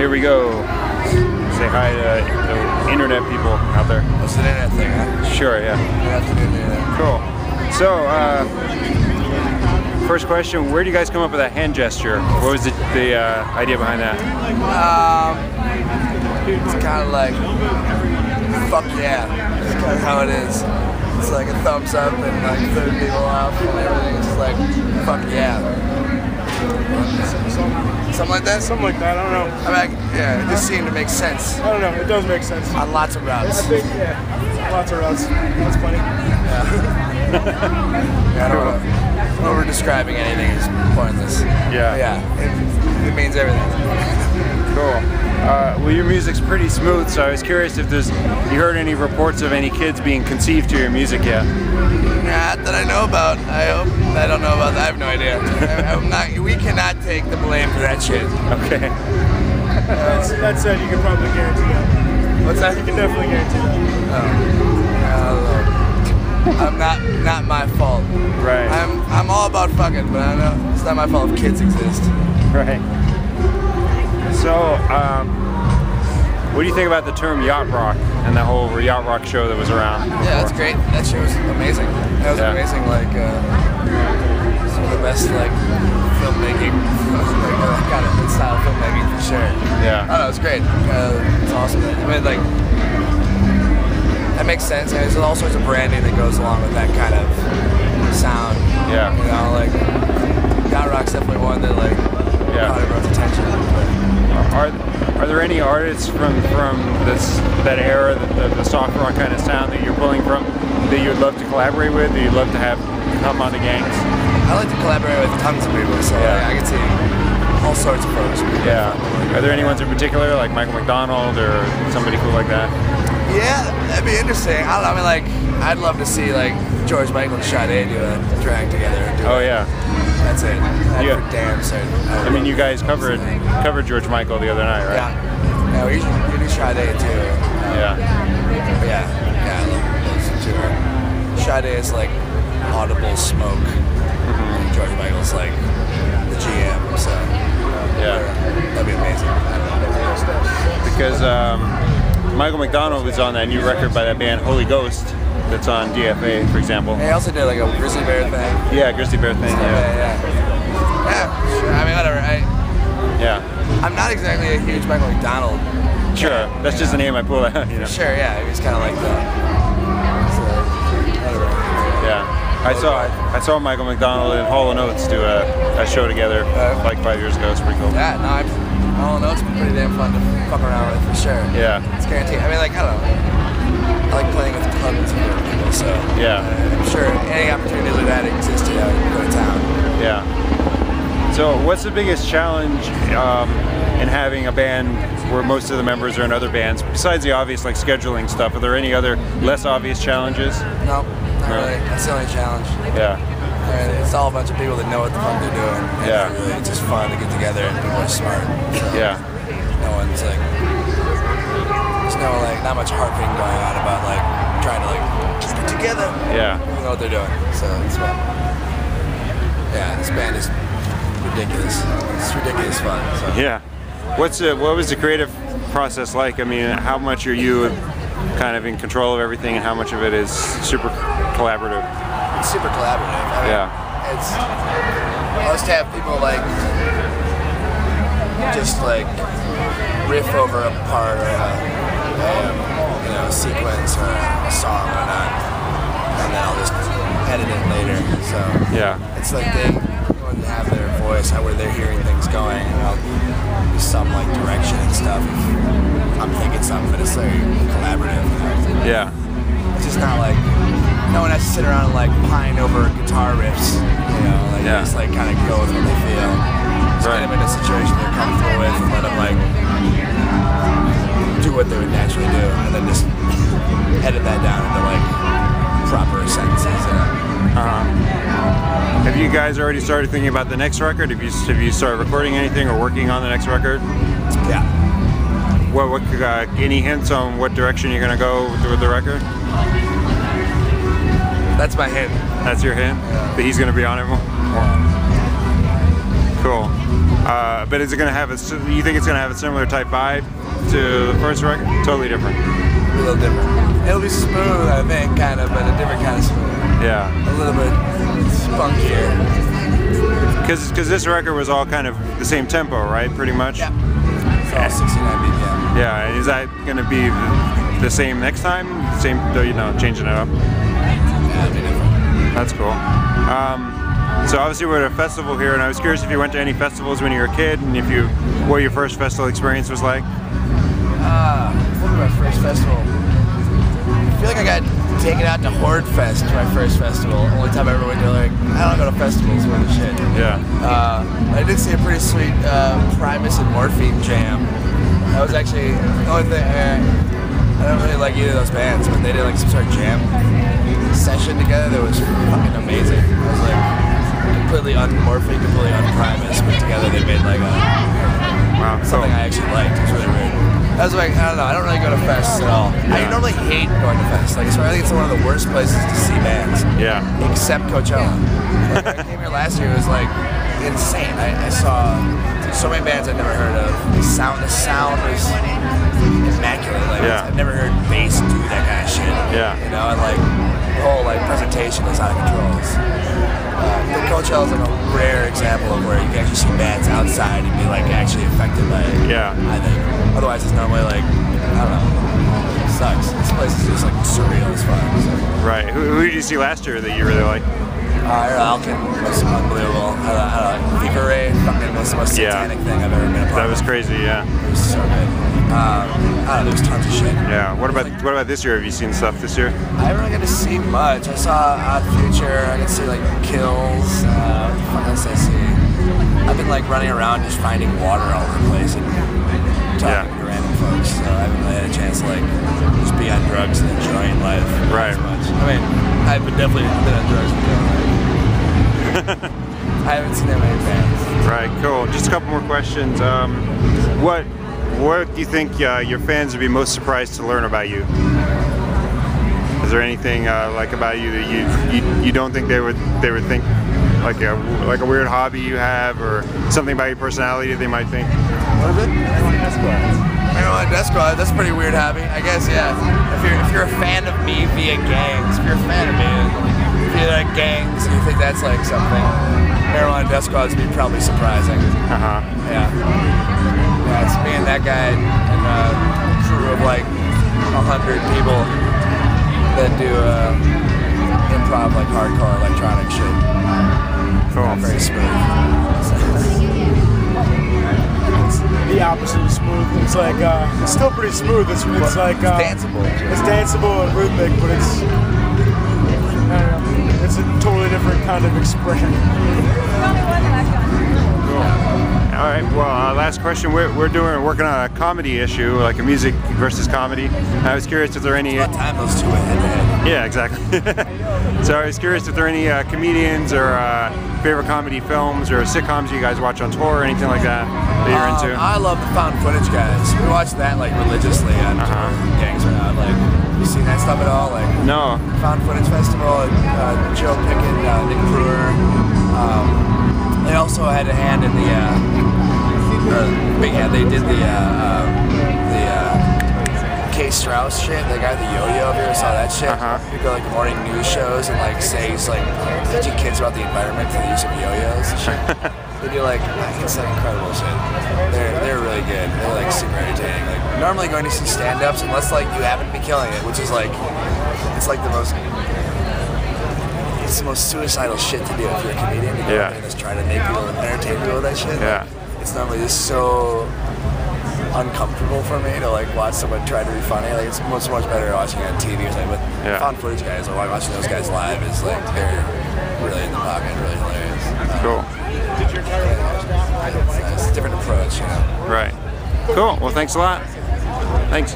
here we go. Say hi to the internet people out there. It's an internet thing, huh? Sure, yeah. Cool. So, first question, where do you guys come up with that hand gesture? What was the idea behind that? It's kind of like, fuck yeah. It's kind of how it is. It's like a thumbs up and like flipping people off and everything. It's just like, fuck yeah. Something like that? Something like that, I don't know. I mean, yeah, it just seemed to make sense. I don't know, it does make sense. On lots of routes. I think, yeah, lots of routes. That's funny. Yeah. Yeah, I don't know. Over-describing anything is pointless. Yeah. But yeah, it means everything. Cool. Well, your music's pretty smooth, so I was curious if you heard any reports of any kids being conceived to your music yet? Not that I know about. I don't know about that. I have no idea. We cannot take the blame for that shit. Okay. That said, you can probably guarantee that. What's that? You can definitely guarantee that. Not my fault. Right. I'm all about fucking, but I know it's not my fault if kids exist. Right. So, what do you think about the term yacht rock and that whole yacht rock show that was around? Yeah, that's great. That show was amazing. That was amazing. Like some of the best like filmmaking, like kind of style filmmaking for sure. Yeah. I don't know, it was great. It's awesome. I mean, like that makes sense. And there's all sorts of branding that goes along with that kind of sound. Yeah. You know, like yacht rock's definitely one that like caught everyone's attention. Are there any artists from that era, the soft rock kind of sound that you're pulling from, that you'd love to collaborate with, that you'd love to have come on the Gayngs? I like to collaborate with tons of people, so I can see all sorts of folks. Yeah. Are there any ones in particular, like Michael McDonald or somebody cool like that? Yeah, that'd be interesting. I don't know, I mean, like, I'd love to see like George Michael and Sade do a drag together. Yeah. That's it. That's for damn certain. I mean, you guys covered George Michael the other night, right? Yeah. Yeah, we do Sade too. Yeah. But yeah, I love those two. Sade is like Audible Smoke. And George Michael's like the GM, so that'd be amazing. Because Michael McDonald was on that new record by that band Holy Ghost that's on DFA, for example. He also did like a Grizzly Bear thing. Yeah, Grizzly Bear thing, Yeah, sure. I mean, whatever. I'm not exactly a huge Michael McDonald. Sure, that's just the name I pulled out, you know. Sure, yeah, he's kind of like the. Whatever. Yeah. I saw Michael McDonald and Hall & Oates do a show together like 5 years ago. It's pretty cool. Yeah, no, Hall & Oates been pretty damn fun to fuck around with for sure. Yeah. It's guaranteed. I mean, like, I don't know. I like playing with tons of different people, so I'm sure any opportunity like that exists, go to town. Yeah. So what's the biggest challenge in having a band where most of the members are in other bands, besides the obvious like scheduling stuff? Are there any other less obvious challenges? No, not really. That's the only challenge. Yeah. And it's all a bunch of people that know what the fuck they're doing. And it's just fun to get together and people are smart. So no one's like, there's no like, not much harping going on about like trying to like keep it together. Yeah. People know what they're doing, so it's fun. Yeah, this band is ridiculous. It's ridiculous fun. So. Yeah. What was the creative process like? I mean, how much are you kind of in control of everything, and how much of it is super collaborative? It's super collaborative. I mean, it's most to have people like just like riff over a part or a sequence or a song or not, and then I'll just edit it later. So it's like they want to have their voice, where they're hearing things going, and I'll do some like direction and stuff. If I'm thinking something, but it's like collaborative. Yeah. It's just not like no one has to sit around and like pine over guitar riffs, like they just like kind of go with what they feel. Just get them in a situation they're comfortable with and let them like do what they would naturally do, and then just edit that down into like proper sentences. Have you guys already started thinking about the next record? Have you started recording anything or working on the next record? Yeah. What any hints on what direction you're gonna go with the record? That's my hint. That's your hint? Yeah. That he's gonna be on it more? Cool. But is it going to have you think it's going to have a similar type vibe to the first record? Totally different. A little different. It'll be smooth, I think, kind of, but a different kind of smooth. Yeah. A little bit spunkier. Because this record was all kind of the same tempo, right? Pretty much. Yeah. It's all 69 BPM. Yeah. And is that going to be the same next time? Same, you know, changing it up. Yeah, it'll be different. That's cool. So obviously we're at a festival here, and I was curious if you went to any festivals when you were a kid, and what your first festival experience was like. What was my first festival? I feel like I got taken out to Horde Fest, my first festival. Only time I ever went to, like, I don't go to festivals worth of shit. Yeah. I did see a pretty sweet Primus and Morphine jam. That was actually the only thing. I don't really like either of those bands, but they did like some sort of jam session together that was fucking amazing. It was like completely unmorphine, completely unprimus, but together they made like something I actually liked. It was really weird. I was like, I don't know, I don't really go to fests at all. Yeah. I normally hate going to fests. Like, so I think it's one of the worst places to see bands. Yeah. Except Coachella. Like, I came here last year, it was like insane. I saw so many bands I'd never heard of. The sound was immaculate. Like, I've never heard bass do that kind of shit. Yeah. You know, and like the whole like presentation is out of control. The Coachella is like a rare example of where you can actually see bands outside and be like actually affected by it. Yeah. I think. Otherwise, it's normally like, I don't know. It sucks. This place is just like surreal as fuck. So. Right. Who did you see last year that you really liked? Alkin was unbelievable. Fever Ray, fucking was the most satanic thing I've ever been a part of. That was crazy, yeah. It was so good. I don't know, there was tons of shit. Yeah. What about this year? Have you seen stuff this year? I haven't really got to see much. I saw Odd Future. I got to see like Kills. What the fuck else did I see? I've been like running around just finding water all over the place and talking to random folks. So I haven't really had a chance to like just be on drugs and enjoying life as much. I mean, I've definitely been on drugs and enjoying life. I haven't seen that many bands. Right, cool. Just a couple more questions. What do you think your fans would be most surprised to learn about you? Is there anything like about you that you don't think they would think like a weird hobby you have, or something about your personality that they might think? What is it? Marijuana Death Squad. That's a pretty weird hobby, I guess. Yeah. If you're a fan of me via Gayngs, if you're a fan of me, if you like Gayngs, and you think that's like something, Marijuana Death Squad would be probably surprising. Yeah. Yeah, it's me and that guy and a crew of like 100 people that do improv, like hardcore electronic shit. Cool. Not very smooth. It's the opposite of smooth. It's like it's still pretty smooth. It's like danceable. It's danceable and rhythmic, but it's I don't know. It's a totally different kind of expression. All right. Well, last question. We're working on a comedy issue, like a music versus comedy. I was curious if there are any. It's about time those two went head to head. Yeah, exactly. So I was curious if there are any comedians or favorite comedy films or sitcoms you guys watch on tour or anything like that you're into. I love the found footage guys. We watch that like religiously on Gayngs right now. Like, you seen that stuff at all? Like, no. Found Footage Festival. Joe Pickett, Nick Brewer. They also had a hand in the big hand. They did the K. Strauss shit. The guy with the yo-yo. Have you ever saw that shit? He'd go like morning news shows and like say he's like teaching kids about the environment for the use of yo-yos and shit. They do like it's like incredible shit. They're really good. They're like super entertaining. Like normally going to see stand-ups unless like you happen to be killing it, which is like it's like the most. It's the most suicidal shit to do if you're a comedian. To go and just try to make people entertain people with that shit. Yeah. It's normally just so uncomfortable for me to like watch someone try to be funny. Like it's so much better watching it on TV or something. But found footage guys, or watching those guys live is like they're really in the pocket, really hilarious. Cool. It's a different approach, you know. Right. Cool. Well, thanks a lot. Thanks.